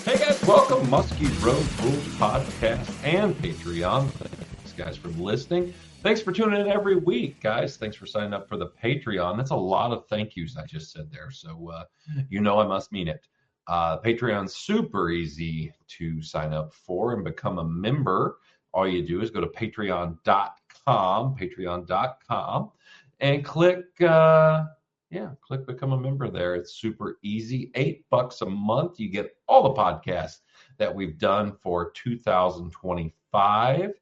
Hey guys, welcome Muskies Road Rules podcast and Patreon. Thanks guys for listening. Thanks for tuning in every week, guys. Thanks for signing up for the Patreon. That's a lot of thank yous I just said there, so you know I must mean it. Patreon's super easy to sign up for and become a member. All you do is go to patreon.com, and click become a member there. It's super easy. $8 a month. You get all the podcasts that we've done for 2025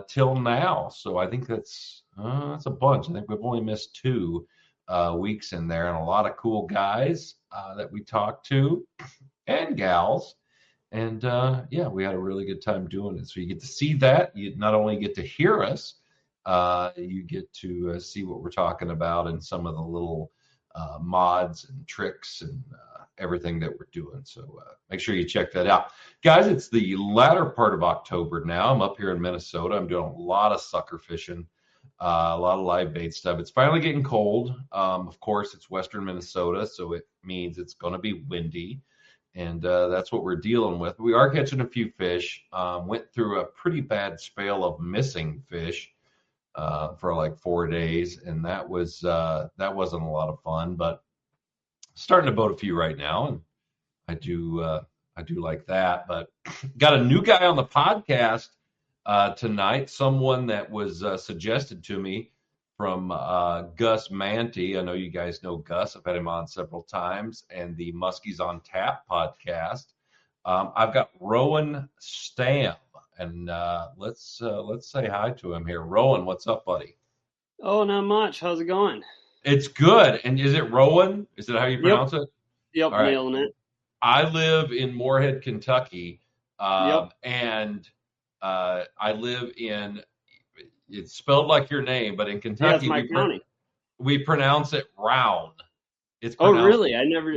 till now. So I think that's a bunch. I think we've only missed 2 weeks in there, and a lot of cool guys that we talked to and gals. And we had a really good time doing it. So you get to see that. You not only get to hear us, you get to see what we're talking about and some of the little mods and tricks and everything that we're doing. So make sure you check that out. Guys, it's the latter part of October now. I'm up here in Minnesota. I'm doing a lot of sucker fishing, a lot of live bait stuff. It's finally getting cold. Of course, it's western Minnesota, so it means it's going to be windy. And that's what we're dealing with. We are catching a few fish. Went through a pretty bad spell of missing fish for like 4 days, and that wasn't a lot of fun. But starting to boat a few right now, and I do like that. But got a new guy on the podcast tonight. Someone that was suggested to me from Gus Manty. I know you guys know Gus. I've had him on several times, and the Muskies on Tap podcast. I've got Rowan Stamm, and let's say hi to him here. Rowan, what's up, buddy? Oh, not much. How's it going? It's good. And is it Rowan? Is it how you pronounce it? Yep, right. Nailing it. I live in Moorhead, Kentucky, Yep. and I live in. It's spelled like your name, but in Kentucky, my county. We pronounce it round. Really? I never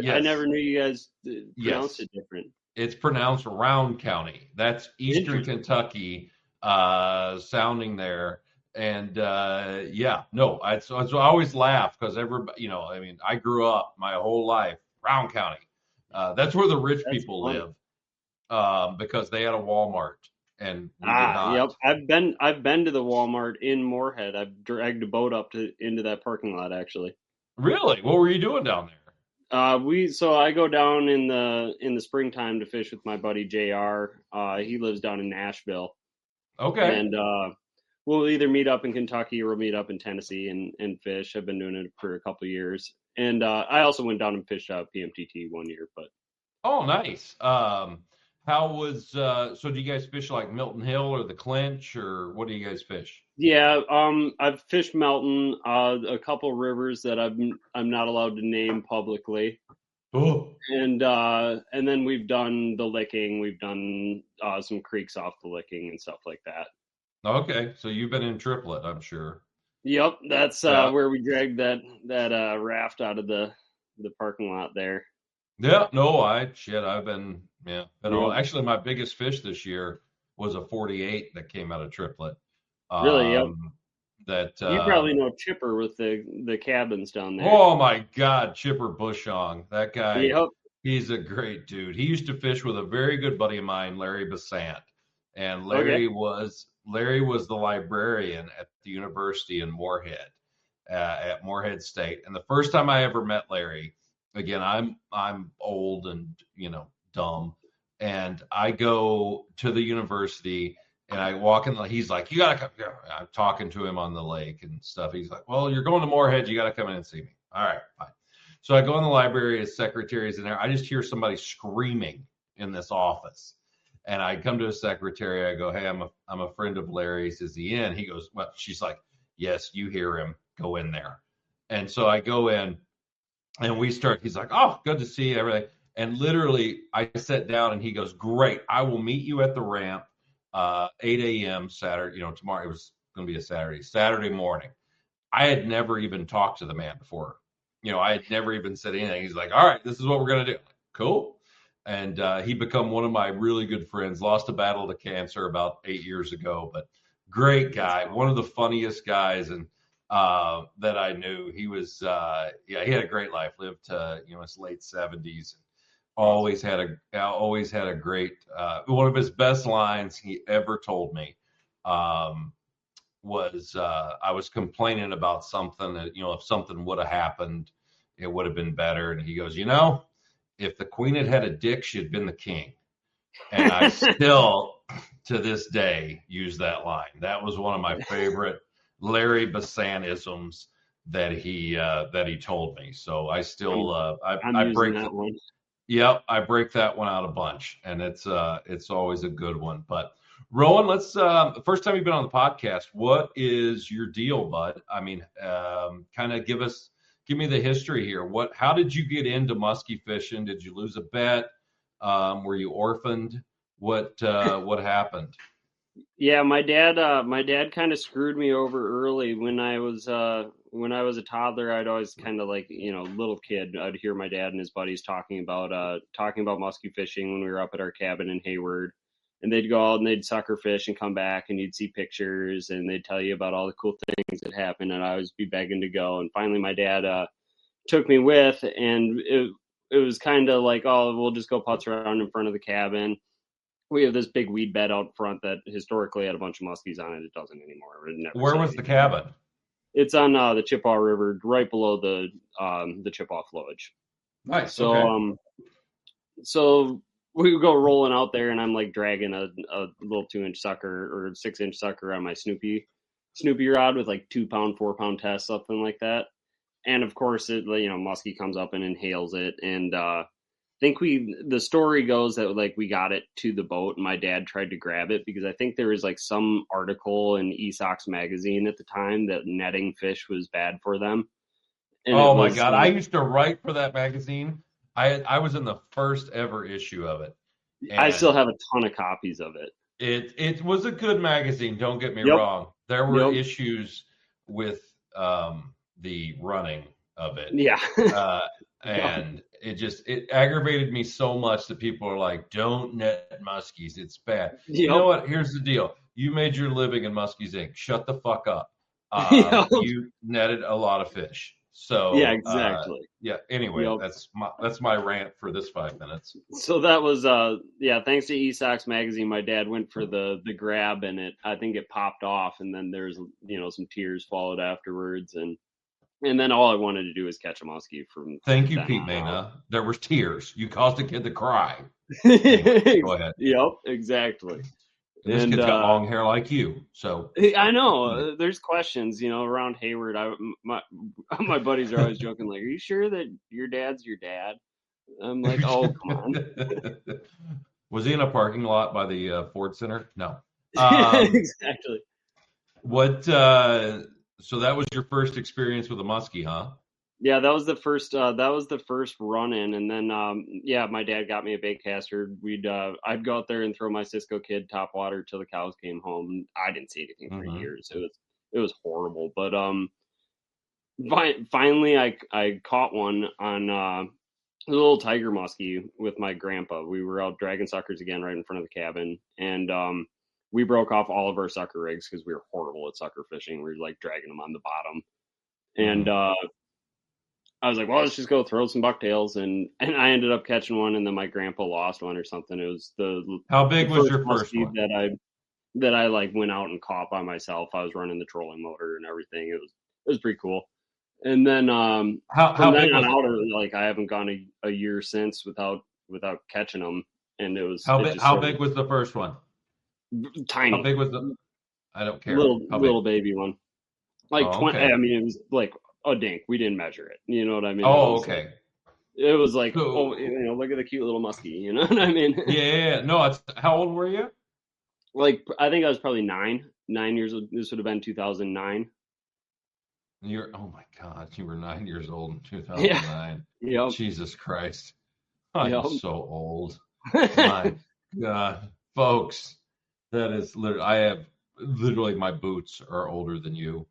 knew you guys pronounced it different. It's pronounced Round County. That's Eastern Kentucky sounding there. And so I always laugh because everybody, I grew up my whole life Round County. That's where the rich people live because they had a Walmart. And yep. I've been to the Walmart in Moorhead. I've dragged a boat up into that parking lot actually. Really? What were you doing down there? I go down in the springtime to fish with my buddy JR. He lives down in Nashville. Okay. And we'll either meet up in Kentucky or we'll meet up in Tennessee and fish. I've been doing it for a couple of years. And I also went down and fished out PMTT one year, but oh, nice. How was so do you guys fish like Milton Hill or the Clinch, or what do you guys fish? Yeah, I've fished Melton, a couple rivers that I'm not allowed to name publicly. Oh. And then we've done the Licking, we've done some creeks off the Licking and stuff like that. Okay, so you've been in Triplet, I'm sure. Yep, that's where we dragged that raft out of the parking lot there. Yeah, no, I've been actually my biggest fish this year was a 48 that came out of Triplet. Really? Yep. That you probably know Chipper with the cabins down there. Oh my God, Chipper Bushong, that guy. Yep. He's a great dude. He used to fish with a very good buddy of mine, Larry Besant, and Larry was the librarian at the university in Moorhead, at Moorhead State. And the first time I ever met Larry. Again, I'm old and dumb, and I go to the university and I walk in. He's like, "You gotta come." I'm talking to him on the lake and stuff. He's like, "Well, you're going to Moorhead. You gotta come in and see me." All right, fine. So I go in the library. His secretary's in there. I just hear somebody screaming in this office, and I come to his secretary. I go, "Hey, I'm a friend of Larry's. Is he in?" He goes, "Well," she's like, "Yes, you hear him. Go in there." And so I go in. And we start, he's like, "Oh, good to see you," everything. And literally, I sat down and he goes, "Great. I will meet you at the ramp 8 a.m. Saturday. Tomorrow it was going to be a Saturday morning." I had never even talked to the man before. I had never even said anything. He's like, "All right, this is what we're going to do." Like, cool. And he become one of my really good friends. Lost a battle to cancer about 8 years ago, but great guy. One of the funniest guys. And that I knew. He was, he had a great life, lived to, his late 70s. always had a great one of his best lines he ever told me was I was complaining about something that, if something would have happened, it would have been better. And he goes, if the queen had a dick, she'd been the king. And I still, to this day, use that line. That was one of my favorite Larry Bassan-isms that he told me. So I still I break that one. Yep, I break that one out a bunch, and it's always a good one. But Rowan, let's first time you've been on the podcast. What is your deal, bud? I mean, kind of give me the history here. How did you get into muskie fishing? Did you lose a bet? Were you orphaned? What happened? Yeah, my dad kind of screwed me over early when I was a toddler. I'd always kind of like, little kid, I'd hear my dad and his buddies talking about musky fishing when we were up at our cabin in Hayward. And they'd go out and they'd sucker fish and come back and you'd see pictures and they'd tell you about all the cool things that happened, and I always be begging to go. And finally my dad took me with, and it was kind of like, oh, we'll just go putz around in front of the cabin. We have this big weed bed out front that historically had a bunch of muskies on it. It doesn't anymore. Where was the cabin? It's on the Chippewa River, right below the Chippewa flowage. Nice. So, okay. So we would go rolling out there, and I'm like dragging a little 2-inch sucker or 6-inch sucker on my Snoopy rod with like 2-pound, 4-pound test, something like that. And of course, it muskie comes up and inhales it, and think the story goes that like we got it to the boat and my dad tried to grab it because I think there was like some article in Esox magazine at the time that netting fish was bad for them. And oh my God. I used to write for that magazine. I was in the first ever issue of it. I still have a ton of copies of it. It was a good magazine. Don't get me wrong. There were issues with the running of it. Yeah. And it aggravated me so much that people are like, don't net muskies. It's bad. Yep. You know what? Here's the deal. You made your living in Muskies Inc. Shut the fuck up. You netted a lot of fish. So yeah, exactly. Anyway, that's my rant for this 5 minutes. So that was thanks to Esox magazine, my dad went for the grab, and I think it popped off, and then there's some tears followed afterwards, and then all I wanted to do was catch a muskie from. Thank you, Pete Mena. There was tears. You caused a kid to cry. Go ahehead. Yep, exactly. This kid's got long hair like you, so I know. There's questions, around Hayward. My buddies are always joking, like, "Are you sure that your dad's your dad?" I'm like, "Oh, come on." Was he in a parking lot by the Ford Center? No. Exactly. What? So that was your first experience with a muskie, huh? Yeah, that was the first. That was the first run in, and then my dad got me a bait caster. I'd go out there and throw my Cisco Kid top water till the cows came home. I didn't see anything for years. It was horrible, but finally I caught one on a little tiger muskie with my grandpa. We were out dragging suckers again right in front of the cabin, and we broke off all of our sucker rigs because we were horrible at sucker fishing. We were like dragging them on the bottom, and I was like, well, let's just go throw some bucktails, and I ended up catching one, and then my grandpa lost one or something. It was how big was your first one that I like went out and caught by myself. I was running the trolling motor and everything. It was pretty cool. And then how big was out, like I haven't gone a year since without catching them, and it was how big was the first one? Tiny. How big was the? I don't care. Little baby one, like 20. Okay. I mean, it was like a dink. We didn't measure it. You know what I mean? Oh, okay. It was like, look at the cute little muskie. You know what I mean? Yeah. No, how old were you? Like, I think I was probably 9 years old. This would have been 2009. Oh my God, you were 9 years old in 2009. Yeah. Yep. Jesus Christ. I'm so old. My God. Folks, that is literally, I have literally, my boots are older than you.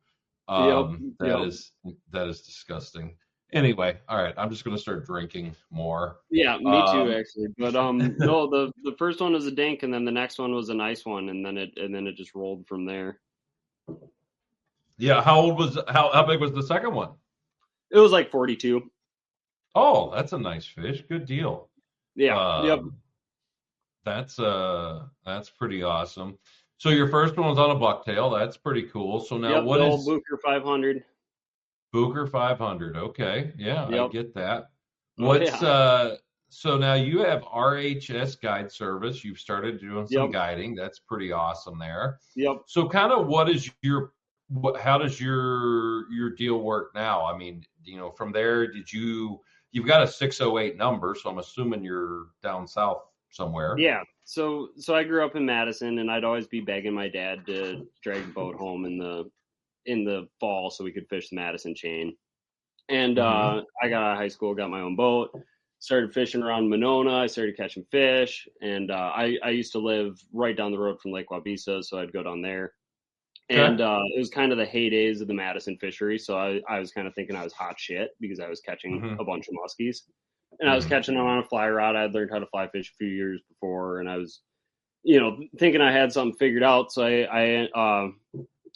That is disgusting. Anyway, all right, I'm just going to start drinking more. Yeah, me too, actually. But no, the first one was a dink, and then the next one was a nice one, and then it just rolled from there. Yeah, how big was the second one? It was like 42. Oh, that's a nice fish. Good deal. Yeah. Yep. Um, that's pretty awesome. So your first one was on a bucktail. That's pretty cool. So now Yep. what The old is Booker 500. Booker 500? Okay, yeah, I Yep. get that. Oh What's yeah. so now you have RHS guide service. You've started doing some Yep. guiding. That's pretty awesome there. Yep. So kind of what is how does your deal work now? I mean, from there, you've got a 608 number, so I'm assuming you're down south somewhere. Yeah. So I grew up in Madison, and I'd always be begging my dad to drag the boat home in the fall so we could fish the Madison chain. And Mm-hmm. I got out of high school, got my own boat, started fishing around Monona. I started catching fish, and I used to live right down the road from Lake Wabisa, so I'd go down there. Okay. And it was kind of the heydays of the Madison fishery, so I was kind of thinking I was hot shit because I was catching Mm-hmm. a bunch of muskies, and I was Mm-hmm. catching them on a fly rod. I'd learned how to fly fish a few years before, and I was, thinking I had something figured out. So I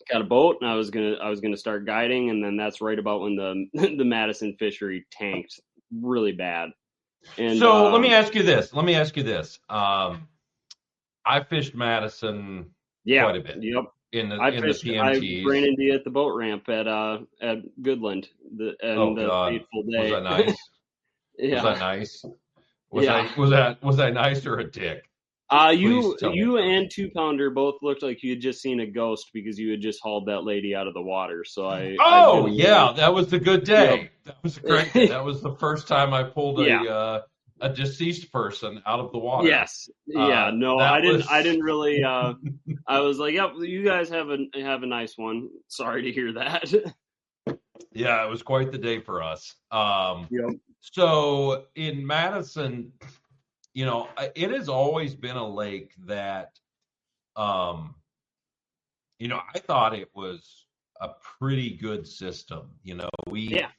got a boat, and I was gonna start guiding, and then that's right about when the the Madison fishery tanked really bad. And So let me ask you this. I fished Madison yeah, quite a bit yep. in the I in the fished. I ran PMTs. into you at the boat ramp at Goodland Oh and the God, fateful was day. that nice? Was Yeah, that nice? yeah. Was I nice or a dick? Please tell me You the truth. and Two Pounder both looked like you had just seen a ghost because you had just hauled that lady out of the water. So I Oh didn't really. yeah, that was the good day. That was a great day. Yep. That was the first time I pulled Yeah. a deceased person out of the water. Yes. Yeah. No, I That didn't. I was didn't really. I was like, "Yep, you guys have a nice one." Sorry to hear that. yeah, it was quite the day for us. Yep. So in Madison, it has always been a lake that, um, I thought it was a pretty good system. We Yeah.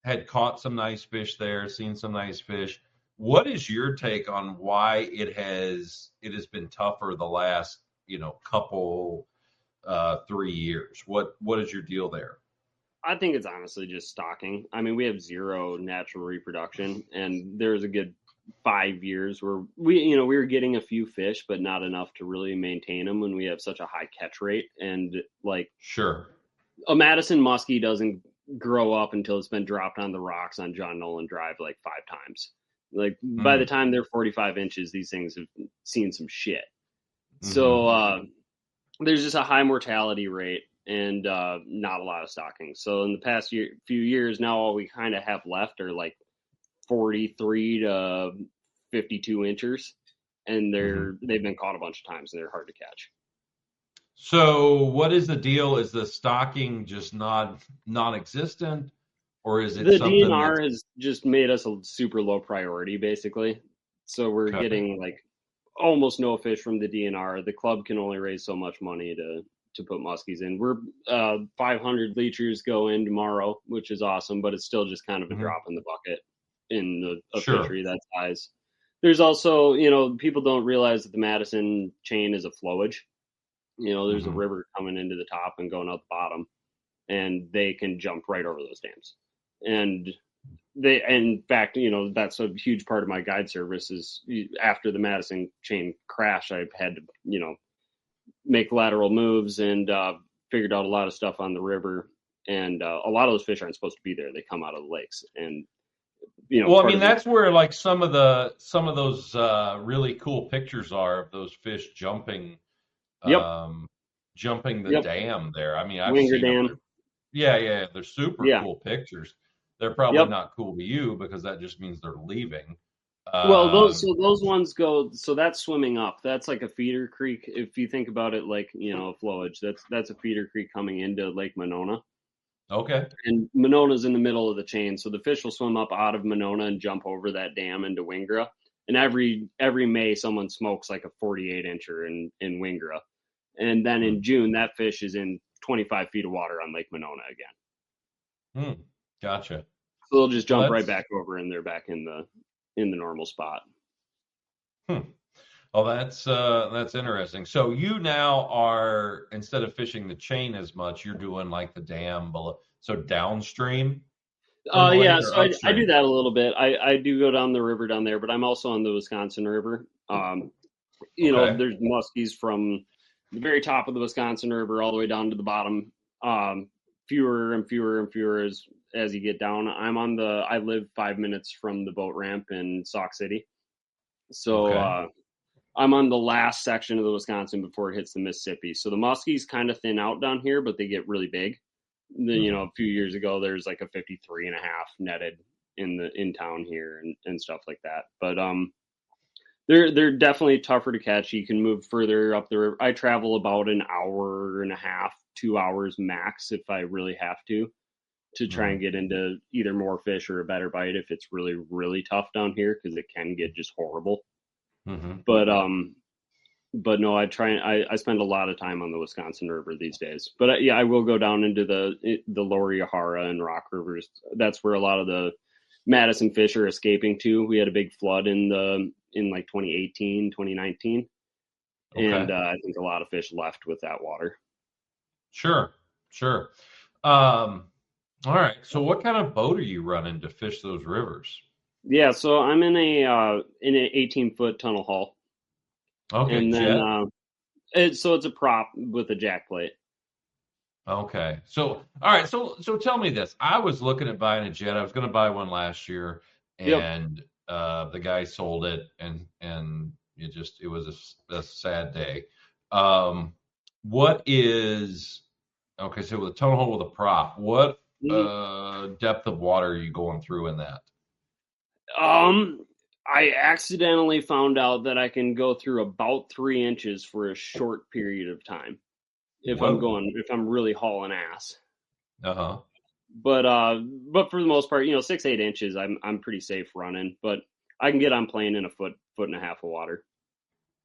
had caught some nice fish there, seen some nice fish. What is your take on why it has been tougher the last, couple 3 years? What is your deal there? I think it's honestly just stocking. I mean, we have zero natural reproduction, and there's a good 5 years where we were getting a few fish, but not enough to really maintain them when we have such a high catch rate. And like Sure. a Madison muskie doesn't grow up until it's been dropped on the rocks on John Nolan Drive like 5 times. Like by the Mm. time they're 45 inches, these things have seen some shit. Hmm. So there's just a high mortality rate and not a lot of stocking. So in the past few years, now all we kind of have left are like 43 to 52 inchers, and Hmm. they've been caught a bunch of times and they're hard to catch. So what is the deal? Is the stocking just not non-existent, or is it The something that's DNR has just made us a super low priority, basically. So we're okay? getting like almost no fish from the DNR. The club can only raise so much money to put muskies in. We're 500 leechers go in tomorrow, which is awesome, but it's still just kind of a Hmm. drop in the bucket in a Sure. fishery that size. There's also, people don't realize that the Madison chain is a flowage. There's a Hmm. river coming into the top and going out the bottom, and they can jump right over those dams. And in fact, that's a huge part of my guide service is after the Madison chain crash, I've had to, make lateral moves and figured out a lot of stuff on the river. And a lot of those fish aren't supposed to be there. They come out of the lakes. And, Well, I part mean, of the, that's where like some of those really cool pictures are of those fish yep, um, jumping the yep, dam there. I mean, I've Winger seen them. Dam. Yeah, yeah, they're super Yeah, cool pictures. They're probably yep. not cool to you because that just means they're leaving. Well, Um, those ones go. So that's swimming up. That's like a feeder creek. If you think about it, like a flowage. That's a feeder creek coming into Lake Monona. okay. And Monona's in the middle of the chain, so the fish will swim up out of Monona and jump over that dam into Wingra. And every May, someone smokes like a 48 incher in Wingra, and then Hmm. in June, that fish is in 25 feet of water on Lake Monona again. Hmm. Gotcha. So they'll just Well, jump right that's back over, and they're back in the normal spot. hmm. Well, that's interesting. So you now are instead of fishing the chain as much, you're doing like the dam below, so downstream. From the lake Yeah, or so I do upstream? that a little bit. I do go down the river down there, but I'm also on the Wisconsin River. Okay. There's muskies from the very top of the Wisconsin River all the way down to the bottom. Um, Fewer and fewer and fewer as you get down. I live 5 minutes from the boat ramp in Sauk City, so Okay. I'm on the last section of the Wisconsin before it hits the Mississippi. So the muskies kind of thin out down here, but they get really big. Then, Hmm. a few years ago, there's like a 53 and a half netted in town here and stuff like that. But they're definitely tougher to catch. You can move further up the river. I travel about an hour and a half, 2 hours max if I really have to try Hmm. and get into either more fish or a better bite if it's really really tough down here because it can get just horrible. Hmm. But no, I spend a lot of time on the Wisconsin River these days. But yeah, I will go down into the lower Yahara and Rock Rivers. That's where a lot of the Madison fish are escaping to. We had a big flood in like 2018, 2019, and Okay. I think a lot of fish left with that water. Sure. Sure. Um, all right. So what kind of boat are you running to fish those rivers? Yeah, so I'm in an 18-foot tunnel hull, Okay, and then jet. it's a prop with a jack plate. Okay. So, all right. So tell me this. I was looking at buying a jet. I was going to buy one last year, Yep. and the guy sold it, and it was a sad day. Um, what is okay? So with a tunnel hole with a prop, what Mhm. depth of water are you going through in that? Um, I accidentally found out that I can go through about 3 inches for a short period of time Whoa. if I'm really hauling ass. Uh-huh. But for the most part, 6 8 inches, I'm pretty safe running. But I can get on plane in a foot and a half of water.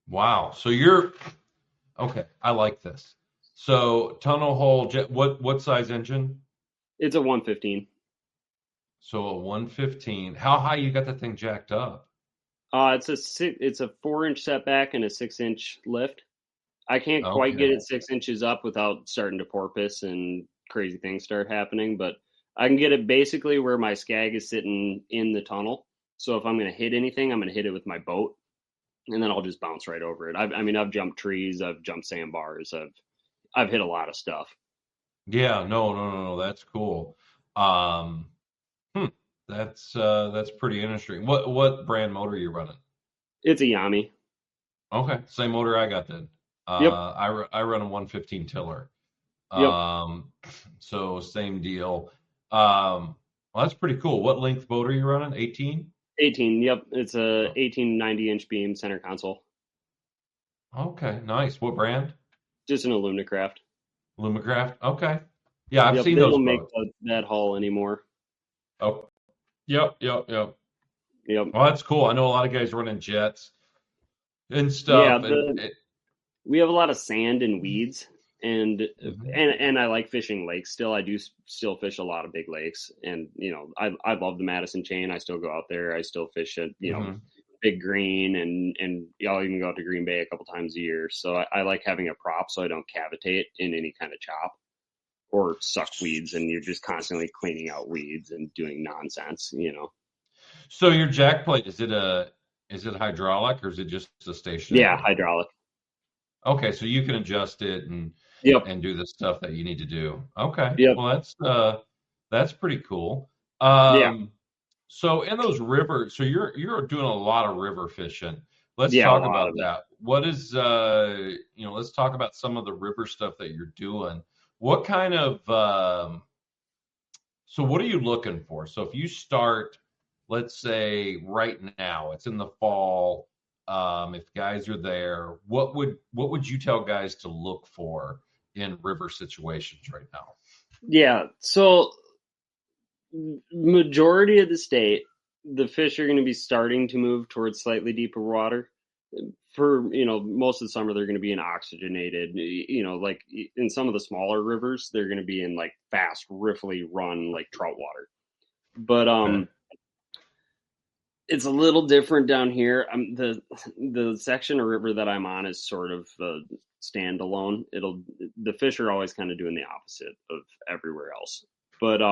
Wow. So you're okay. I like this. So tunnel hole jet. What size engine? It's a 115. So a 115. How high you got that thing jacked up? It's a 4 inch setback and a 6 inch lift. I can't quite get Okay. it 6 inches up without starting to porpoise and crazy things start happening, but I can get it basically where my skag is sitting in the tunnel. So if I'm going to hit anything, I'm going to hit it with my boat, and then I'll just bounce right over it. I've jumped trees, I've jumped sandbars, I've hit a lot of stuff. Yeah, no. That's cool. Um, hmm, that's pretty interesting. What brand motor are you running? It's a Yami. Okay, same motor I got then. Yep, I run a 115 tiller. yep. Um, so same deal. Well, that's pretty cool. What length boat are you running? 18? 18. Yep, it's a 1890-inch beam center console. Okay, nice. What brand? Just an Alumnicraft. Lumicraft. Okay. Yeah, I've Yep, seen they those don't make boats. that hull anymore. Oh, yep. Yep. Well, that's cool. I know a lot of guys running jets and Yeah, stuff, and the we have a lot of sand and weeds, and mhm, and I like fishing lakes still. I do still fish a lot of big lakes, and I love the Madison chain. I still go out there. I still fish at mhm. Big Green, and I'll even go out to Green Bay a couple times a year. So I like having a prop so I don't cavitate in any kind of chop or suck weeds, and you're just constantly cleaning out weeds and doing nonsense. So your jack plate, is it hydraulic or is it just a Yeah, stationary? hydraulic. Okay, so you can adjust it Yep, and do the stuff that you need to do. Okay. yep, Well, that's pretty cool. yeah, Um, so in those rivers, so you're doing a lot of river fishing. Let's yeah. A talk lot about of it. that. Let's talk about some of the river stuff that you're doing. What kind of so what are you looking for? So if you start, let's say right now, it's in the fall, if guys are there, what would you tell guys to look for in river situations right now? Yeah. So majority of the state, the fish are going to be starting to move towards slightly deeper water. For most of the summer, they're going to be in oxygenated. Like in some of the smaller rivers, they're going to be in like fast, riffly run like trout water. But Okay. it's a little different down here. The section of river that I'm on is sort of standalone. The fish are always kind of doing the opposite of everywhere else. But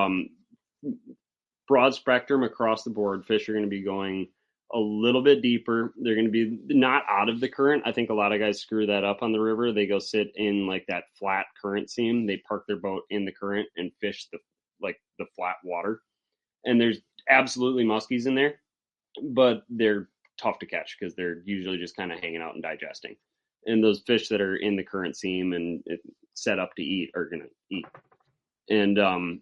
broad spectrum across the board. Fish are going to be going a little bit deeper. They're going to be not out of the current. I think a lot of guys screw that up on the river. They go sit in like that flat current seam. They park their boat in the current and fish the flat water. And there's absolutely muskies in there, but they're tough to catch because they're usually just kind of hanging out and digesting. And those fish that are in the current seam and set up to eat are going to eat. And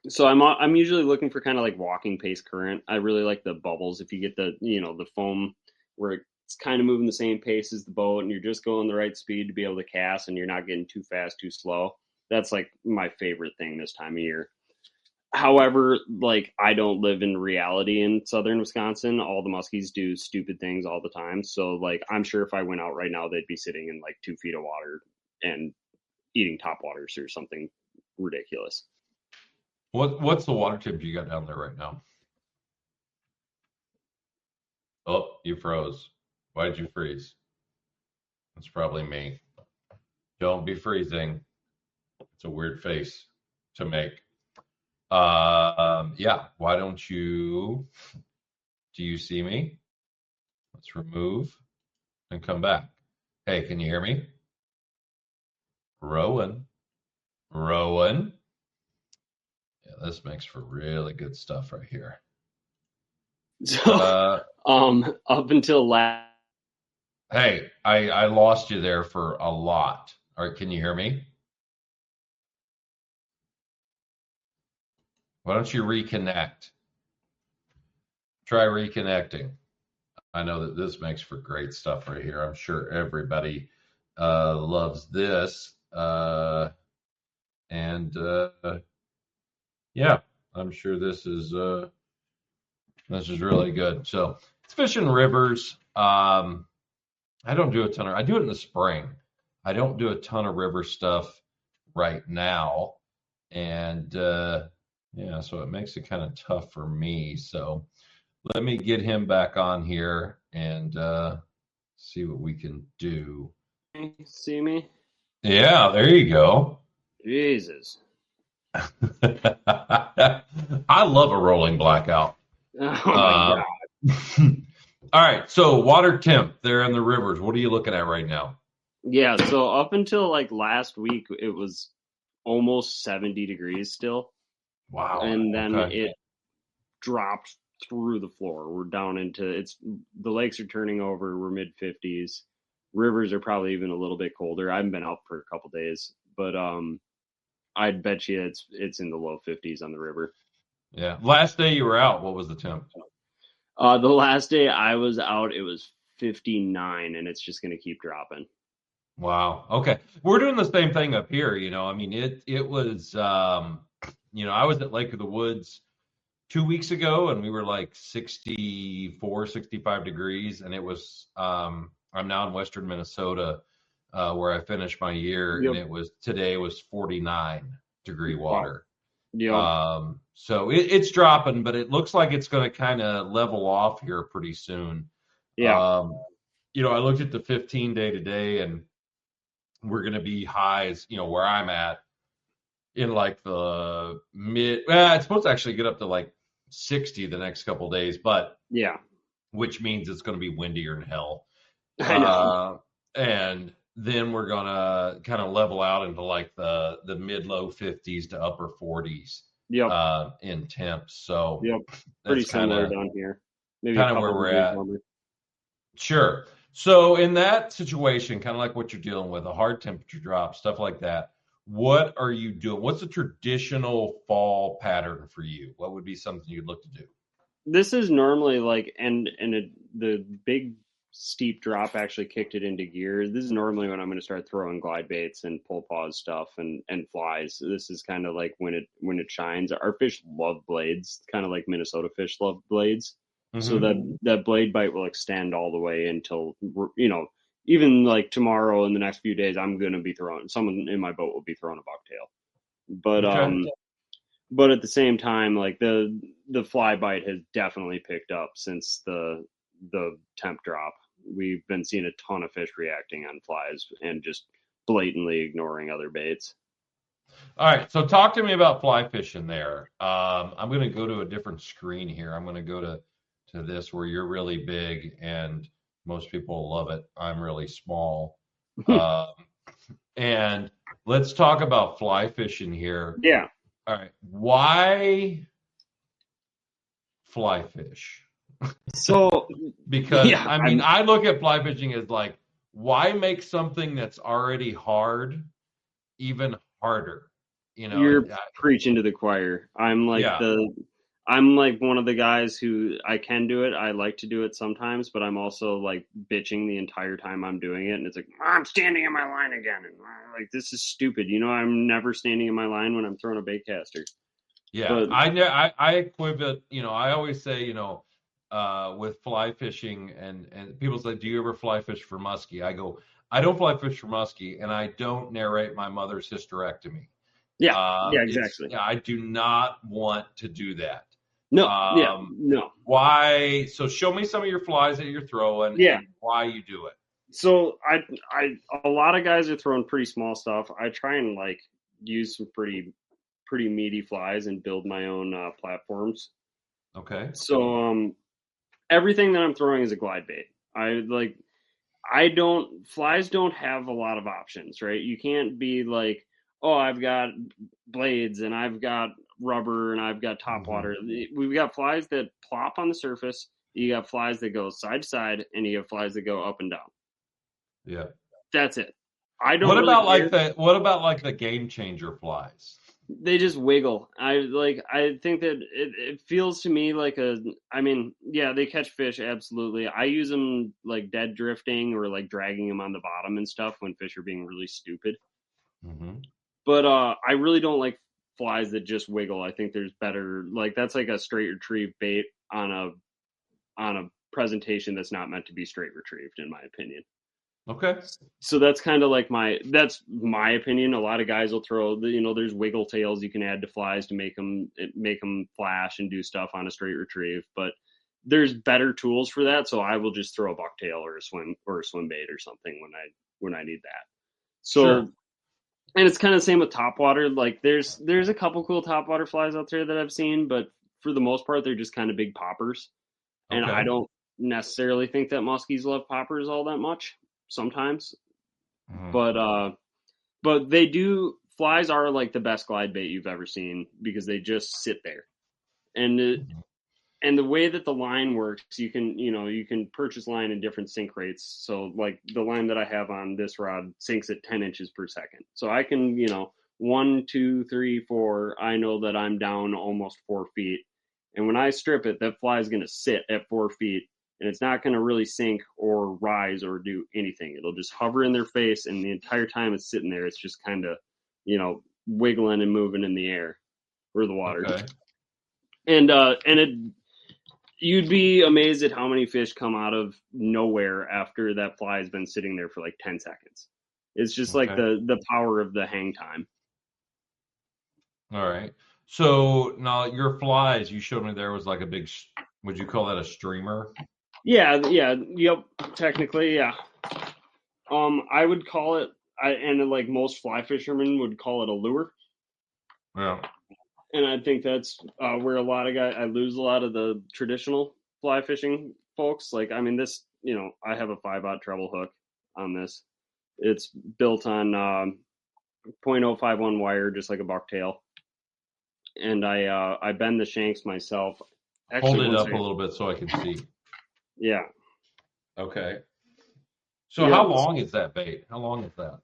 so I'm usually looking for kind of like walking pace current. I really like the bubbles. If you get the foam where it's kind of moving the same pace as the boat and you're just going the right speed to be able to cast and you're not getting too fast, too slow. That's like my favorite thing this time of year. However, like I don't live in reality in southern Wisconsin. All the muskies do stupid things all the time. So like I'm sure if I went out right now, they'd be sitting in like 2 feet of water and eating topwaters or something ridiculous. What's the water temp you got down there right now? Oh, you froze. Why did you freeze? It's probably me. Don't be freezing. It's a weird face to make. Yeah. Why don't you? Do you see me? Let's remove and come back. Hey, can you hear me? Rowan. Yeah, this makes for really good stuff right here. So, up until last. Hey, I lost you there for a lot. All right, can you hear me? Why don't you reconnect? Try reconnecting. I know that this makes for great stuff right here. I'm sure everybody loves this. Yeah, I'm sure this is really good. So it's fishing rivers. I don't do a ton of. I do it in the spring. I don't do a ton of river stuff right now, and yeah, so it makes it kind of tough for me. So let me get him back on here and see what we can do. See me? Yeah, there you go. Jesus. I love a rolling blackout. Oh my God. All right, so water temp there in the rivers. What are you looking at right now? Yeah, so up until like last week, it was almost 70 degrees still. Wow. And then Okay. it dropped through the floor. We're down into the lakes are turning over. We're mid 50s. Rivers are probably even a little bit colder. I haven't been out for a couple days, but I'd bet you it's in the low 50s on the river. Yeah. Last day you were out, what was the temp? The last day I was out, it was 59, and it's just going to keep dropping. Wow. Okay. We're doing the same thing up here. I mean, it was, I was at Lake of the Woods 2 weeks ago and we were like 64, 65 degrees. And it was, I'm now in Western Minnesota, where I finished my year. Yep. And today was 49-degree water. Yeah. So it's dropping, but it looks like it's going to kind of level off here pretty soon. Yeah. I looked at the 15-day today and we're going to be highs, where I'm at in like the it's supposed to actually get up to like 60 the next couple of days, but yeah, which means it's going to be windier than hell. I know. And then we're going to kind of level out into like the mid low 50s to upper 40s. Yep. In temps. So yep, pretty similar down here. Maybe kind of where we're at. Warmer. Sure. So in that situation, kind of like what you're dealing with, a hard temperature drop, stuff like that, what are you doing? What's a traditional fall pattern for you? What would be something you'd look to do? This is normally like, the big steep drop actually kicked it into gear. This is normally when I'm going to start throwing glide baits and pull pause stuff and flies. So this is kind of like when it shines. Our fish love blades, kind of like Minnesota fish love blades. Mm-hmm. So that blade bite will extend all the way until, even like tomorrow and the next few days, I'm going to be someone in my boat will be throwing a bucktail. But, okay. But at the same time, like the fly bite has definitely picked up since the temp drop. We've been seeing a ton of fish reacting on flies and just blatantly ignoring other baits. All right, so talk to me about fly fishing there. I'm going to go to a different screen here. I'm going to go to this where you're really big and most people love it. I'm really small. Um, and let's talk about fly fishing here. Yeah. All right, why fly fish? So Because yeah, I mean, I look at fly fishing as like, why make something that's already hard even harder? You know, you're preaching to the choir. yeah, I'm like one of the guys who I can do it. I like to do it sometimes, but I'm also like bitching the entire time I'm doing it. And it's like, I'm standing in my line again. And like, this is stupid. I'm never standing in my line when I'm throwing a bait caster. yeah. But I equate. I always say, with fly fishing, and people say, do you ever fly fish for muskie? I go, I don't fly fish for muskie, and I don't narrate my mother's hysterectomy. yeah, yeah, exactly. I do not want to do that. No, yeah, Um, no. why? So show me some of your flies that you're throwing Yeah. and why you do it. So a lot of guys are throwing pretty small stuff. I try and like use some pretty meaty flies and build my own platforms. Okay. So everything that I'm throwing is a glide bait. Flies don't have a lot of options, right? You can't be like, oh, I've got blades and I've got rubber and I've got top Mm-hmm. water. We've got flies that plop on the surface. You got flies that go side to side, and you have flies that go up and down. Yeah. That's it. I don't really care. What about like the game changer flies? They just wiggle. I think that it feels to me like I mean, yeah, they catch fish, absolutely. I use them like dead drifting or like dragging them on the bottom and stuff when fish are being really stupid. Mm-hmm. But I really don't like flies that just wiggle. I think there's better, like that's like a straight retrieve bait on a presentation that's not meant to be straight retrieved, in my opinion. Okay. So that's my opinion. A lot of guys will throw there's wiggle tails you can add to flies to make them flash and do stuff on a straight retrieve, but there's better tools for that. So I will just throw a bucktail or a swim bait or something when I need that. Sure. So, and it's kind of the same with topwater. Like there's a couple cool topwater flies out there that I've seen, but for the most part they're just kind of big poppers, and I Okay. don't necessarily think that muskies love poppers all that much sometimes. Mm-hmm. But they do. Flies are like the best glide bait you've ever seen because they just sit there, and the way that the line works, you can purchase line in different sink rates. So like the line that I have on this rod sinks at 10 inches per second. So I can 1, 2, 3, 4. I know that I'm down almost 4 feet, and when I strip it, that fly is going to sit at 4 feet, and it's not going to really sink or rise or do anything. It'll just hover in their face, and the entire time it's sitting there, it's just kind of wiggling and moving in the air or the water. Okay. And it you'd be amazed at how many fish come out of nowhere after that fly has been sitting there for like 10 seconds. It's just like Okay. the power of the hang time. All right. So now your flies, you showed me there was like a big, would you call that a streamer? Yeah, yep, technically, yeah. I would call it, and like most fly fishermen would call it a lure. Yeah. And I think that's where a lot of guys, I lose a lot of the traditional fly fishing folks. Like, I mean, I have a 5/0 treble hook on this. It's built on .051 wire, just like a bucktail, and I bend the shanks myself. Hold Actually, it one up a second. little bit so I can see. Yeah. Okay. So how Yep. long is that bait? How long is that?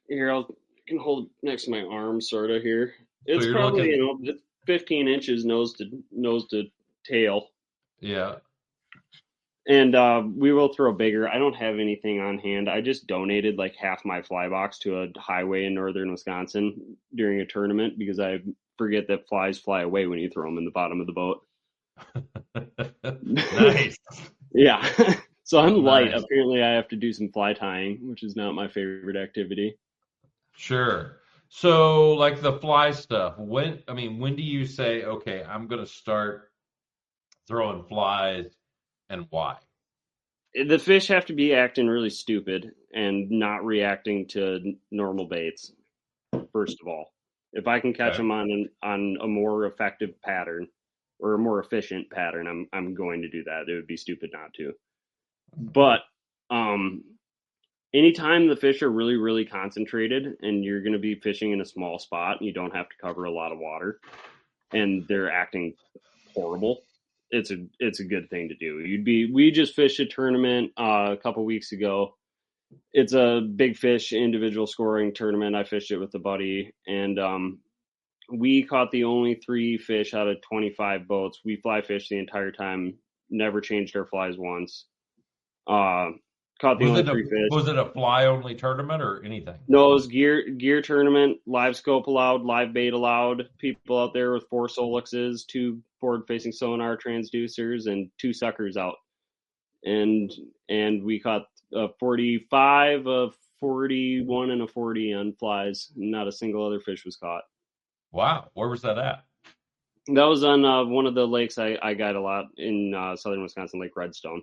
Here, I can hold it next to my arm, sort of. Here, So it's you're probably looking, it's 15 inches nose to tail, yeah. and we will throw bigger. I don't have anything on hand. I just donated like half my fly box to a highway in northern Wisconsin during a tournament because I forget that flies fly away when you throw them in the bottom of the boat. Nice. Yeah. So I'm light. Nice. Apparently, I have to do some fly tying, which is not my favorite activity. Sure. So like the fly stuff, when do you say, okay, I'm going to start throwing flies and why? The fish have to be acting really stupid and not reacting to normal baits, first of all. If I can catch Okay. them on a more effective pattern or a more efficient pattern, I'm going to do that. It would be stupid not to. But um, anytime the fish are really, really concentrated and you're going to be fishing in a small spot and you don't have to cover a lot of water and they're acting horrible, it's a good thing to do. We just fished a tournament a couple weeks ago. It's a big fish individual scoring tournament. I fished it with a buddy, and we caught the only 3 fish out of 25 boats. We fly fished the entire time, never changed our flies once. Uh, Caught the only 3 fish. Was it a fly only tournament or anything? No, it was gear tournament, live scope allowed, live bait allowed. People out there with 4 Solixes, 2 forward facing sonar transducers, and 2 suckers out. And we caught a 45, a 41, and a 40 on flies. Not a single other fish was caught. Wow. Where was that at? That was on one of the lakes I guide a lot in southern Wisconsin, Lake Redstone.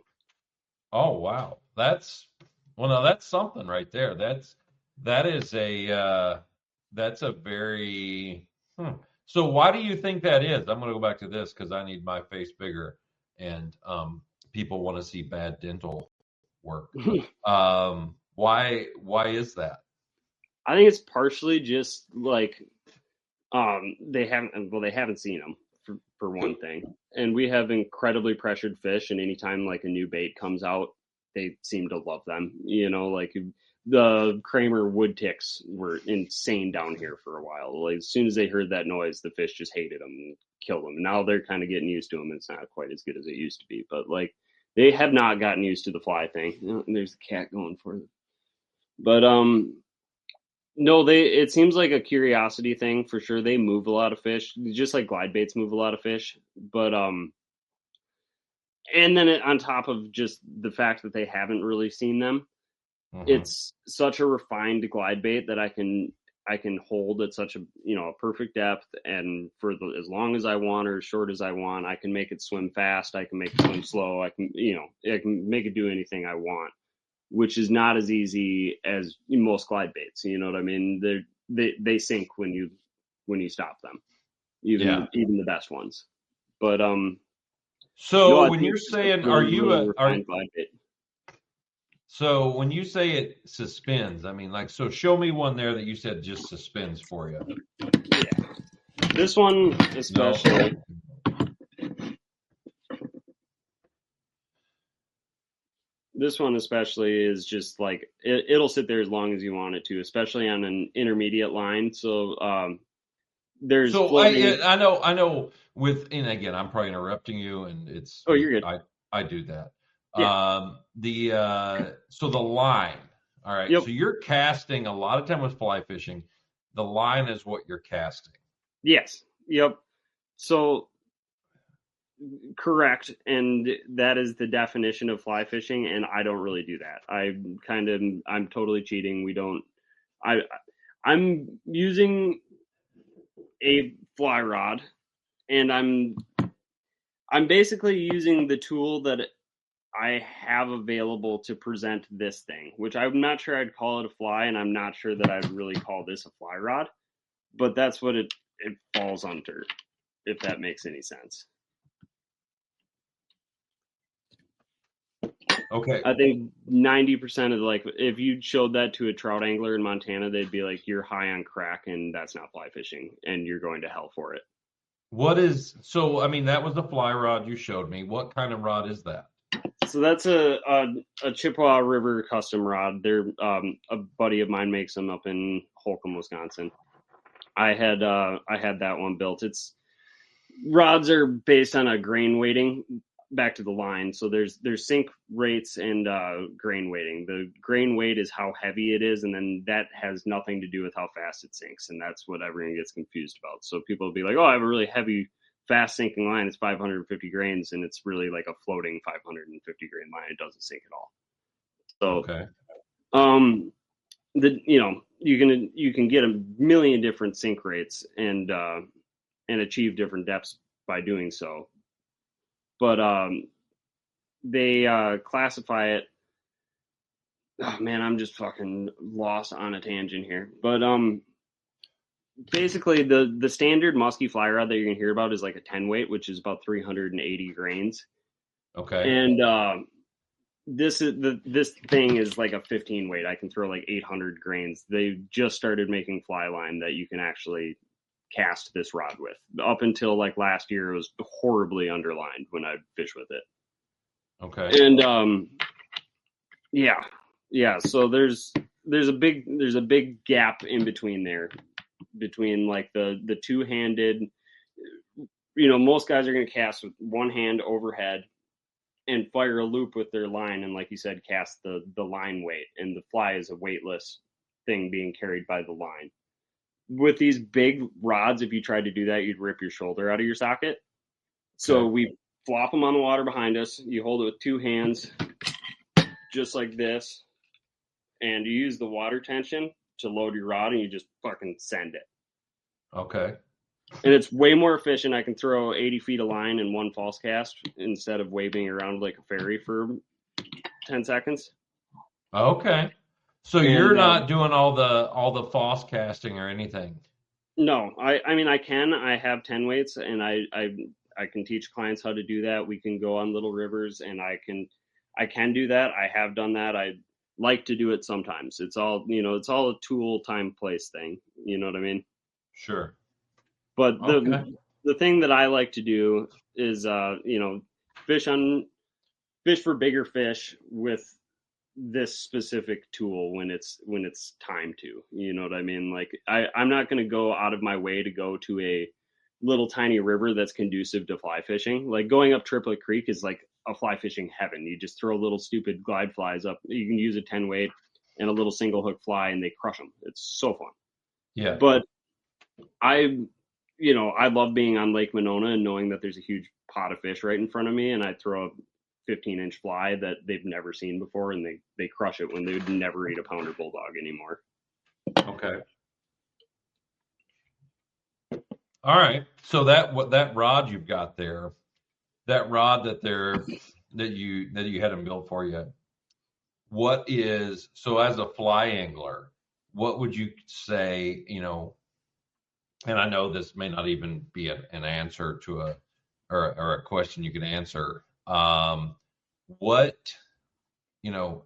Oh, wow. That's something right there. That's a very So why do you think that is? I'm going to go back to this because I need my face bigger, and people want to see bad dental work. Why is that? I think it's partially just like they haven't seen them for one thing, and we have incredibly pressured fish, and anytime like a new bait comes out, they seem to love them. Like the Kramer wood ticks were insane down here for a while. Like as soon as they heard that noise, the fish just hated them and killed them. Now they're kind of getting used to them. It's not quite as good as it used to be, but like they have not gotten used to the fly thing. And there's the cat going for them. But no, it seems like a curiosity thing for sure. They move a lot of fish, just like glide baits move a lot of fish. But and then on top of just the fact that they haven't really seen them, it's such a refined glide bait that I can hold at such a perfect depth and for as long as I want or as short as I want. I can make it swim fast. I can make it swim slow. I can make it do anything I want, which is not as easy as most glide baits. You know what I mean? They sink when you stop them, even the best ones. But so when you're saying, glide bait. So when you say it suspends, I mean, like, so show me one there that you said just suspends for you. Yeah. This one especially. No. This one especially is just like it'll sit there as long as you want it to, especially on an intermediate line. So there's I know and again, I'm probably interrupting you, and it's you're good. I do that. Yeah. So the line, all right. Yep. So you're casting a lot of time with fly fishing. The line is what you're casting. Yes. Yep. So correct, and that is the definition of fly fishing, and I don't really do that. I'm totally cheating. I'm using a fly rod, and I'm basically using the tool that I have available to present this thing, which I'm not sure I'd call it a fly, and I'm not sure that I'd really call this a fly rod, but that's what it falls under, if that makes any sense. Okay. I think 90% of if you showed that to a trout angler in Montana, they'd be like, you're high on crack and that's not fly fishing and you're going to hell for it. I mean, that was the fly rod you showed me. What kind of rod is that? So that's a Chippewa River custom rod. They're a buddy of mine makes them up in Holcomb, Wisconsin. I had that one built. Rods are based on a grain weighting back to the line. So there's sink rates and grain weighting. The grain weight is how heavy it is, and then that has nothing to do with how fast it sinks, and that's what everyone gets confused about. So people will be like, "Oh, I have a really heavy, fast sinking line. It's 550 grains, and it's really like a floating 550 grain line. It doesn't sink at all." So, okay. You can get a million different sink rates and achieve different depths by doing so. But they classify it. Oh man, I'm just fucking lost on a tangent here. But basically the standard musky fly rod that you're gonna hear about is like a 10 weight, which is about 380 grains. Okay. And this thing is like a 15 weight. I can throw like 800 grains. They just started making fly line that you can actually cast this rod with. Up until like last year, it was horribly underlined when I'd fish with it. Okay. And yeah. So there's a big gap in between there, between like the two-handed. Most guys are going to cast with one hand overhead and fire a loop with their line, and like you said, cast the line weight, and the fly is a weightless thing being carried by the line. With these big rods, if you tried to do that, you'd rip your shoulder out of your socket. So we flop them on the water behind us. You hold it with two hands, just like this, and you use the water tension to load your rod, and you just fucking send it. Okay. And it's way more efficient. I can throw 80 feet of line in one false cast instead of waving around like a fairy for 10 seconds. Okay. So you're not doing all the false casting or anything? No, I mean, I can. I have 10 weights, and I can teach clients how to do that. We can go on little rivers, and I can do that. I have done that. I like to do it sometimes. It's all a tool, time, place thing. You know what I mean? Sure. But the thing that I like to do is fish for bigger fish with this specific tool when it's time to. You know what I mean? Like I'm not going to go out of my way to go to a little tiny river that's conducive to fly fishing. Like going up Triplet Creek is like a fly fishing heaven. You just throw little stupid glide flies up. You can use a 10 weight and a little single hook fly, and they crush them. It's so fun. Yeah. But I love being on Lake Monona and knowing that there's a huge pot of fish right in front of me, and I throw a 15-inch fly that they've never seen before, and they crush it when they would never eat a pounder bulldog anymore. Okay. All right. So that rod you've got there, that rod that you had them built for you, so as a fly angler, what would you say, and I know this may not even be an answer to a question you can answer.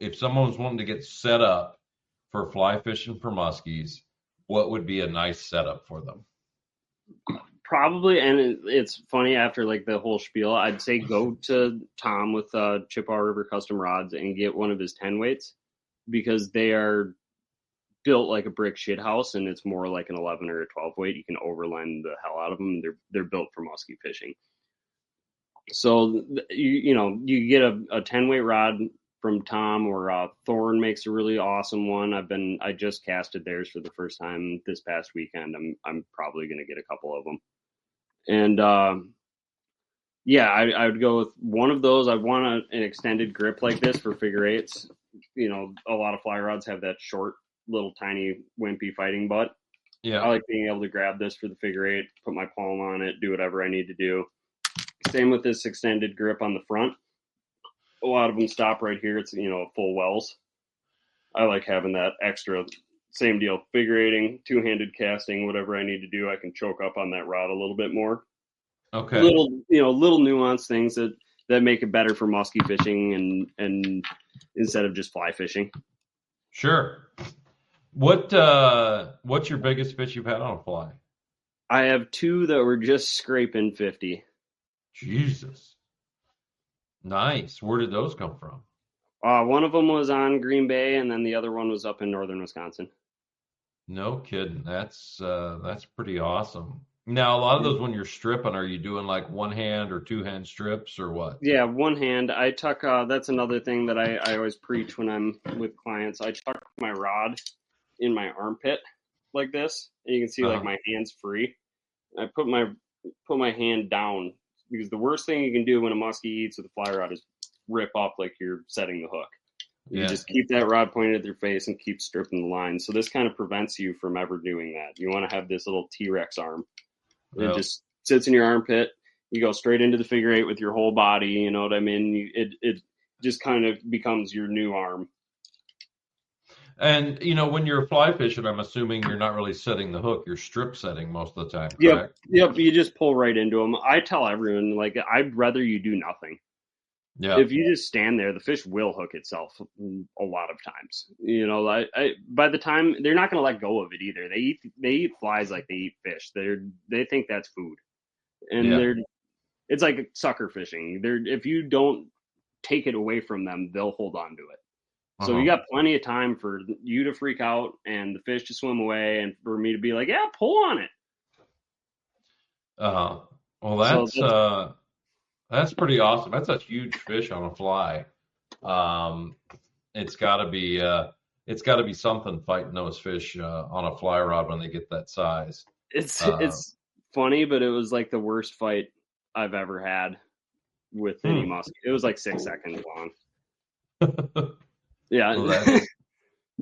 If someone's wanting to get set up for fly fishing for muskies, what would be a nice setup for them? Probably, and it's funny, after like the whole spiel, I'd say go to Tom with Chippewa River Custom Rods and get one of his 10 weights, because they are built like a brick shit house, and it's more like an 11 or a 12 weight. You can overline the hell out of them. They're built for musky fishing. So you get a 10 weight rod from Tom, or Thorn makes a really awesome one. I just casted theirs for the first time this past weekend. I'm probably going to get a couple of them. And I would go with one of those. I want an extended grip like this for figure eights. A lot of fly rods have that short, little tiny wimpy fighting butt. Yeah. I like being able to grab this for the figure eight, put my palm on it, do whatever I need to do. Same with this extended grip on the front. A lot of them stop right here. It's, full wells. I like having that extra. Same deal, figure eighting, two-handed casting, whatever I need to do, I can choke up on that rod a little bit more. Okay. Little nuanced things that make it better for musky fishing and instead of just fly fishing. Sure. What's your biggest fish you've had on a fly? I have two that were just scraping 50. Jesus. Nice. Where did those come from? One of them was on Green Bay, and then the other one was up in northern Wisconsin. No kidding. That's pretty awesome. Now, a lot of those, when you're stripping, are you doing like one hand or two hand strips or what? Yeah, one hand. I tuck. That's another thing that I always preach when I'm with clients. I tuck my rod in my armpit like this, and you can see like my hand's free. I put my hand down, because the worst thing you can do when a muskie eats with a fly rod is rip up like you're setting the hook. You just keep that rod pointed at their face and keep stripping the line. So this kind of prevents you from ever doing that. You want to have this little T-Rex arm. It just sits in your armpit. You go straight into the figure eight with your whole body. You know what I mean? It just kind of becomes your new arm. And when you're fly fishing, I'm assuming you're not really setting the hook. You're strip setting most of the time, Yep, correct? yep. You just pull right into them. I tell everyone, like, I'd rather you do nothing. Yeah. If you just stand there, the fish will hook itself a lot of times. By the time they're not going to let go of it either. They eat flies like they eat fish. They think that's food, and Yeah. it's like sucker fishing. If you don't take it away from them, they'll hold on to it. So you Uh-huh. got plenty of time for you to freak out and the fish to swim away, and for me to be like, yeah, pull on it. Uh-huh. Well, So that's pretty awesome. That's a huge fish on a fly. Um, it's got to be something fighting those fish on a fly rod when they get that size. Uh, it's funny, but it was like the worst fight I've ever had with any hmm. muskie. It was like 6 seconds long. Yeah, Well, that's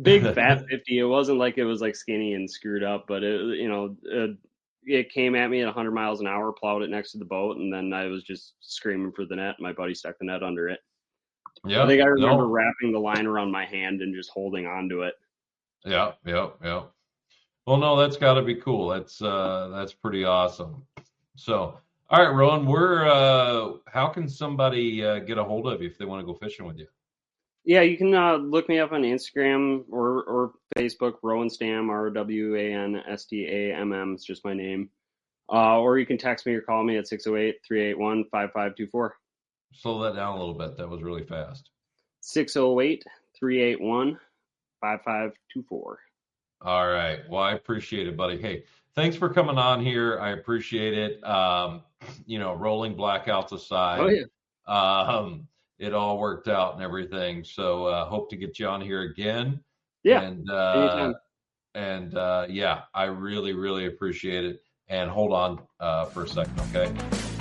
big fat 50. It wasn't like it was like skinny and screwed up, but it came at me at 100 miles an hour, plowed it next to the boat, and then I was just screaming for the net. My buddy stuck the net under it. I yeah. think I remember No. wrapping the line around my hand and just holding on to it. Yeah. Yeah. Yeah. Well, no, that's got to be cool. That's pretty awesome. So, all right, Rowan, how can somebody get a hold of you if they want to go fishing with you? Yeah, you can look me up on Instagram or Facebook, Rowan Stamm, ROWANSTAMM. It's just my name. Or you can text me or call me at 608-381-5524. Slow that down a little bit. That was really fast. 608-381-5524. All right. Well, I appreciate it, buddy. Hey, thanks for coming on here. I appreciate it. Rolling blackouts Oh, aside, yeah. um, it all worked out and everything. So hope to get you on here again. Yeah, And anytime. yeah, I really, really appreciate it. And hold on for a second, okay?